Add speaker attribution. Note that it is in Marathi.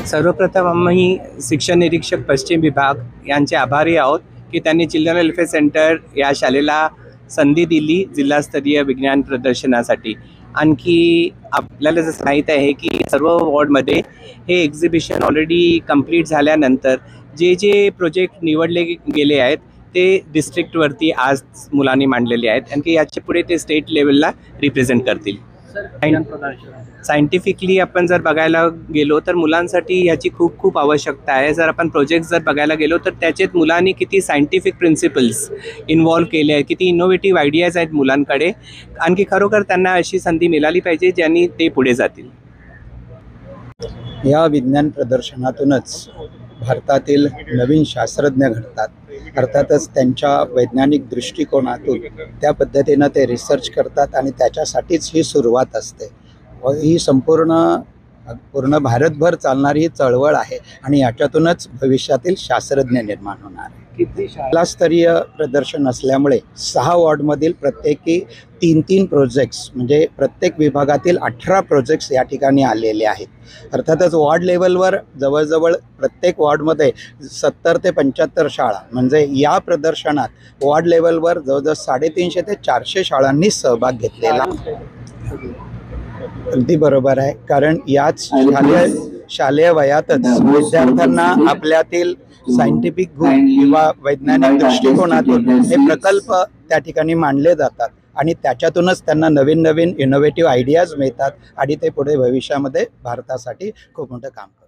Speaker 1: सर्वप्रथम आम्ही शिक्षण निरीक्षक पश्चिम विभाग यांचे आभारी आहोत की त्यांनी चिल्ड्रन वेलफेअर सेंटर या शाळेला संधी दिली जिल्हास्तरीय विज्ञान प्रदर्शनासाठी। आणखी आपल्याला जसं माहीत आहे की सर्व वॉर्डमध्ये हे एक्झिबिशन ऑलरेडी कंप्लीट झाल्यानंतर जे जे प्रोजेक्ट निवडले गेले आहेत ते डिस्ट्रिक्टवरती आज मुलांनी मांडलेले आहेत। आणखी याच्या पुढे ते स्टेट लेवलला रिप्रेझेंट करतील। सायंटिफिकली आपण जर बघायला गेलो तर मुलांसाठी ह्याची खूप खूप आवश्यकता आहे। जर आपण प्रोजेक्ट जर बघायला गेलो तर त्याच्यात मुलांनी किती सायंटिफिक प्रिन्सिपल्स इन्व्हॉल्व केले आहेत, किती इनोव्हेटिव्ह आयडियाज आहेत मुलांकडे। आणखी खरोखर त्यांना अशी संधी मिळाली पाहिजे ज्यांनी ते पुढे जातील।
Speaker 2: या विज्ञान प्रदर्शनातूनच भारतातील नवीन शास्त्रज्ञ घडतात। अर्थातच त्यांच्या वैज्ञानिक दृष्टिकोनातून त्या पद्धतीनं ते रिसर्च करतात आणि त्याच्यासाठीच ही सुरुवात असते। ही पूर्ण भारतभर चालणारी ही चळवळ आहे आणि याच्यातूनच भविष्यातील शास्त्रज्ञ निर्माण होणार आहे। जिल्हास्तरीय प्रदर्शन असल्यामुळे 6 वॉर्डमधील प्रत्येकी 3-3 प्रोजेक्ट्स म्हणजे प्रत्येक विभागातील 18 प्रोजेक्ट्स या ठिकाणी आलेले आहेत। अर्थातच वॉर्ड लेवलवर जवळजवळ प्रत्येक वॉर्डमध्ये 70 ते 75 शाळा म्हणजे या प्रदर्शनात वॉर्ड लेवलवर जवळजवळ 350 ते 400 शाळांनी सहभाग घेतलेला। अगदी बरोबर आहे, कारण याच शालेय वयातच विद्यार्थ्यांना आपल्यातील सायंटिफिक गुण किंवा वैज्ञानिक दृष्टिकोनातून हे प्रकल्प त्या ठिकाणी मांडले जातात आणि त्याच्यातूनच त्यांना नवीन नवीन इनोव्हेटिव्ह आयडियाज मिळतात आणि ते पुढे भविष्यामध्ये भारतासाठी खूप मोठं काम करतात।